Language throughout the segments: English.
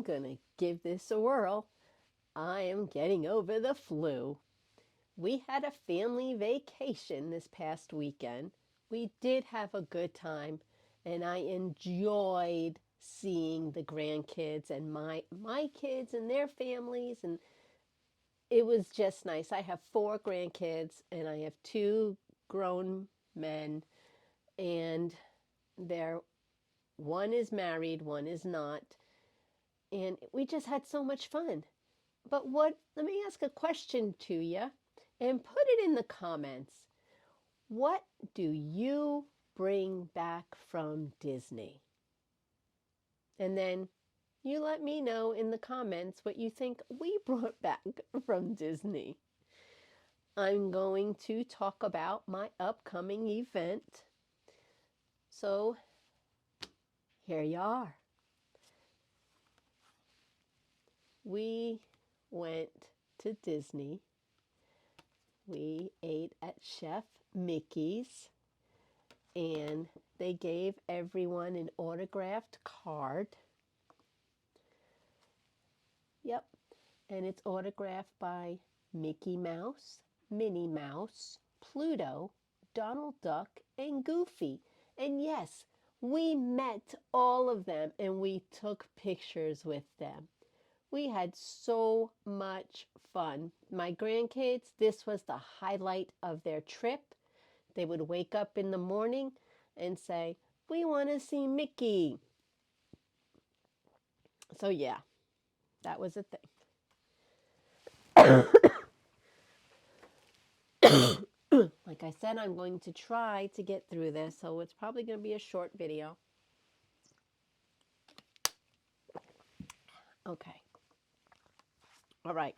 I'm going to give this a whirl. I am getting over the flu. We had a family vacation this past weekend. We did have a good time, and I enjoyed seeing the grandkids and my kids and their families, and it was just nice. I have 4 grandkids and I have 2 grown men, and they're one is married, one is not, and we just had so much fun. But let me ask a question to you and put it in the comments. What do you bring back from Disney? And then you let me know in the comments what you think we brought back from Disney. I'm going to talk about my upcoming event. So here you are. We went to Disney. We ate at Chef Mickey's, and they gave everyone an autographed card. Yep, and it's autographed by Mickey Mouse, Minnie Mouse, Pluto, Donald Duck, and Goofy. And yes, we met all of them and we took pictures with them. We had so much fun. My grandkids, this was the highlight of their trip. They would wake up in the morning and say, "We want to see Mickey." So yeah, that was a thing. Like I said, I'm going to try to get through this, so it's probably going to be a short video. Okay. All right.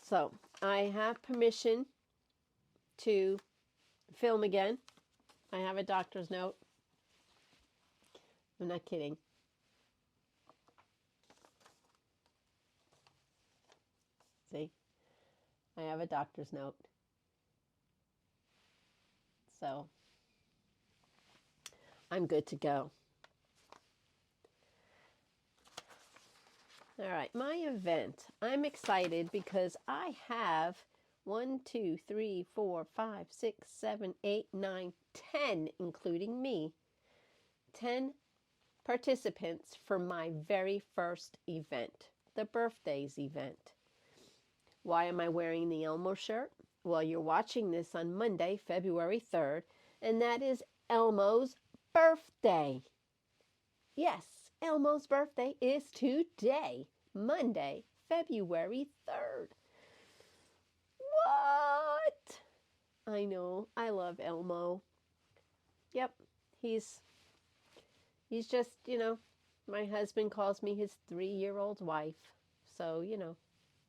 So I have permission to film again. I have a doctor's note. I'm not kidding. See? I have a doctor's note. So I'm good to go. All right, my event. I'm excited because I have 1, 2, 3, 4, 5, 6, 7, 8, 9, 10, including me, 10 participants for my very first event, the birthdays event. Why am I wearing the Elmo shirt? Well, you're watching this on Monday, February 3rd, and that is Elmo's birthday. Yes, Elmo's birthday is today, Monday, February 3rd. What? I know, I love Elmo. Yep, he's just, my husband calls me his 3-year-old wife. So,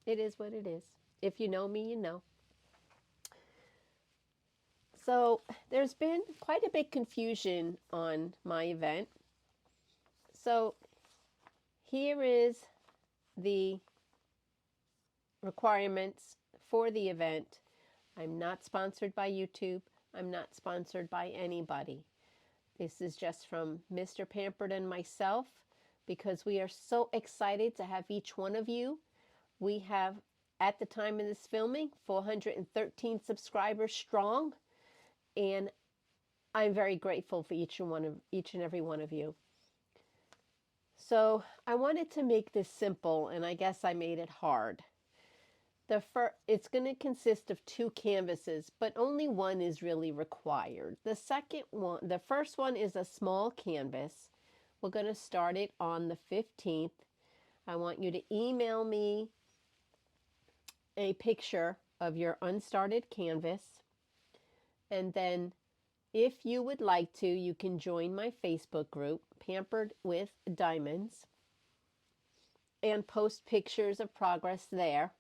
it is what it is. If you know me, you know. So there's been quite a big confusion on my event. So here is the requirements for the event. I'm not sponsored by YouTube. I'm not sponsored by anybody. This is just from Mr. Pampered and myself, because we are so excited to have each one of you. We have, at the time of this filming, 413 subscribers strong, and I'm very grateful for each and every one of you. So I wanted to make this simple, and I guess I made it hard. It's going to consist of 2 canvases, but only one is really required. The first one is a small canvas. We're going to start it on the 15th. I want you to email me a picture of your unstarted canvas. And then if you would like to, you can join my Facebook group, Pampered with Diamonds, and post pictures of progress there.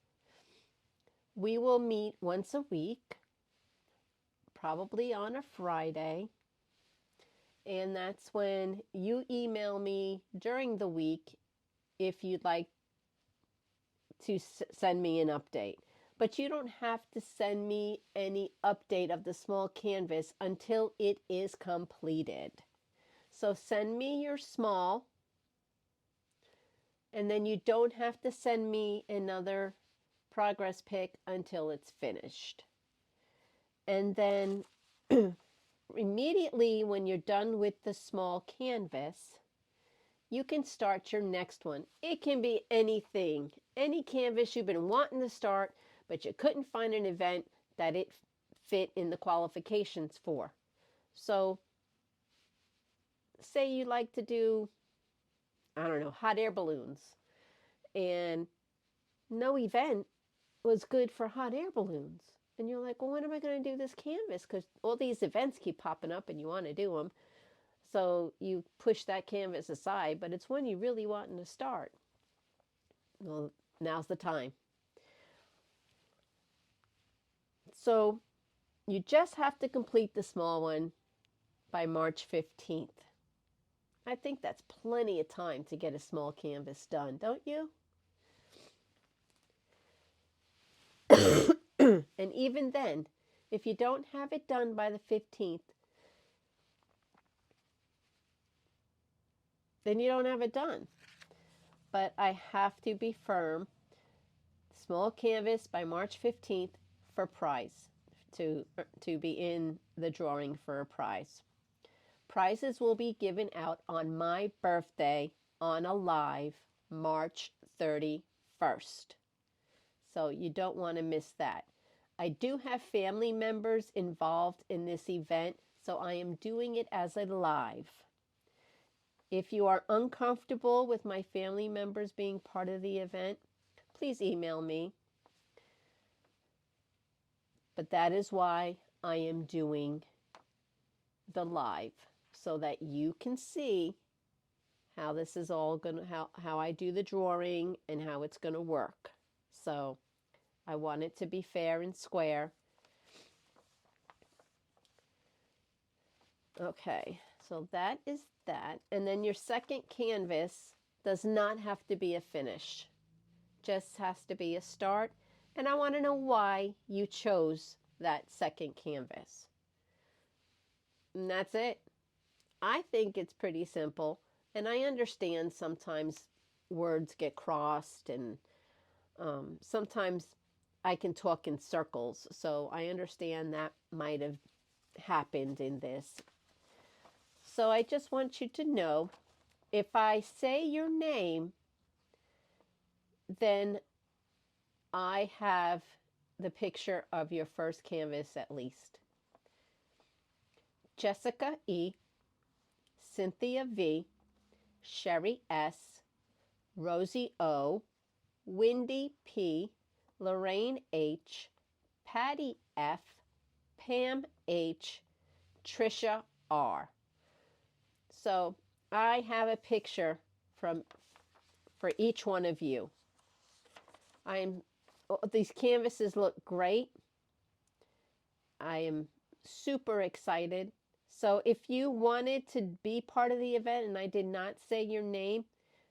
We will meet once a week, probably on a Friday, and that's when you email me during the week if you'd like to send me an update. But you don't have to send me any update of the small canvas until it is completed. So send me your small And then you don't have to send me another progress pic until it's finished. And then immediately when you're done with the small canvas, you can start your next one. It can be anything, any canvas you've been wanting to start, but you couldn't find an event that it fit in the qualifications for. So say you like to do, I don't know, hot air balloons, and no event was good for hot air balloons. And you're like, well, when am I going to do this canvas? Because all these events keep popping up and you want to do them. So you push that canvas aside, but it's when you really want to start. Well, now's the time. So you just have to complete the small one by March 15th. I think that's plenty of time to get a small canvas done, don't you? And even then, if you don't have it done by the 15th, then you don't have it done. But I have to be firm. Small canvas by March 15th for prize, to be in the drawing for a prize. Prizes will be given out on my birthday on a live March 31st. So you don't want to miss that. I do have family members involved in this event, so I am doing it as a live. If you are uncomfortable with my family members being part of the event, please email me. But that is why I am doing the live, so that you can see how this is all going to, how I do the drawing and how it's going to work. So I want it to be fair and square. Okay, so that is that. And then your second canvas does not have to be a finish, just has to be a start. And I want to know why you chose that second canvas. And that's it. I think it's pretty simple, and I understand sometimes words get crossed, and sometimes I can talk in circles, so I understand that might have happened in this. So I just want you to know, if I say your name, then I have the picture of your first canvas at least. Jessica E., Cynthia V., Sherry S., Rosie O., Wendy P., Lorraine H., Patty F., Pam H., Trisha R. So I have a picture for each one of you. These canvases look great. I am super excited. So if you wanted to be part of the event and I did not say your name,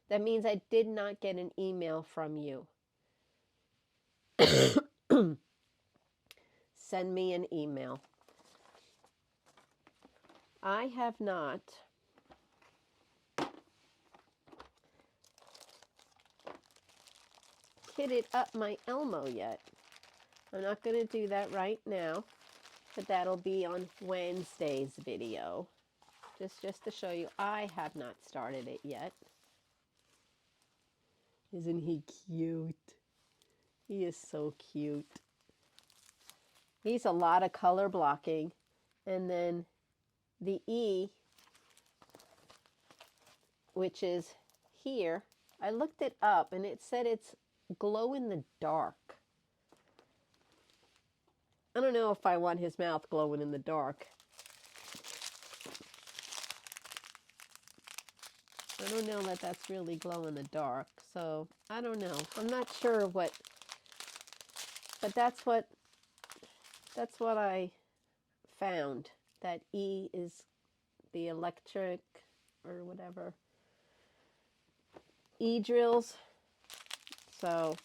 that means I did not get an email from you. Send me an email. I have not kitted up my Elmo yet. I'm not going to do that right now, but that'll be on Wednesday's video. Just to show you, I have not started it yet. Isn't he cute? He is so cute. He's a lot of color blocking. And then the E, which is here, I looked it up and it said it's glow in the dark. I don't know if I want his mouth glowing in the dark. I don't know that that's really glow in the dark, so I don't know. I'm not sure what, but that's what I found. That E is the electric or whatever E drills. So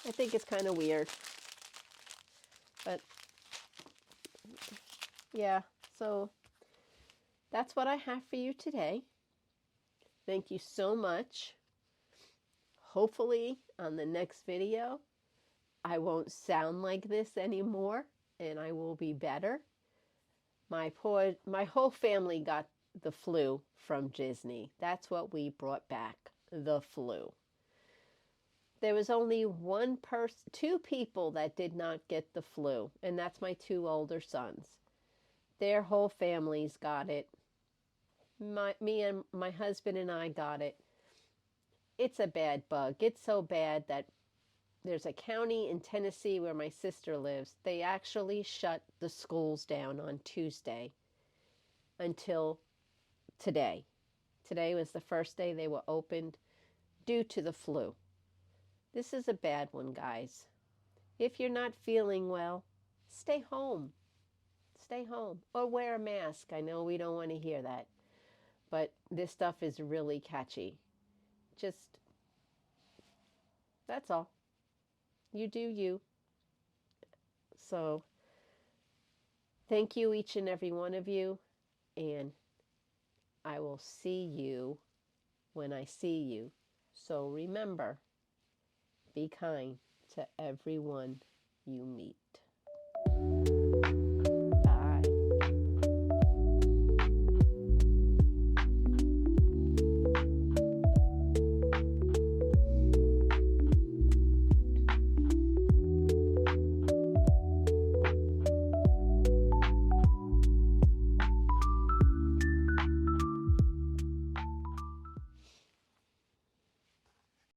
I think it's kind of weird, but yeah, so that's what I have for you today. Thank you so much. Hopefully on the next video, I won't sound like this anymore and I will be better. My whole family got the flu from Disney. That's what we brought back, the flu. There was only two people that did not get the flu, and that's my two older sons. Their whole families got it. Me and my husband and I got it. It's a bad bug. It's so bad that there's a county in Tennessee where my sister lives. They actually shut the schools down on Tuesday until today. Today was the first day they were opened due to the flu. This is a bad one, guys. If you're not feeling well, stay home. Stay home or wear a mask. I know we don't want to hear that, but this stuff is really catchy. Just, that's all. You do you. So, thank you, each and every one of you, and I will see you when I see you. So remember, be kind to everyone you meet.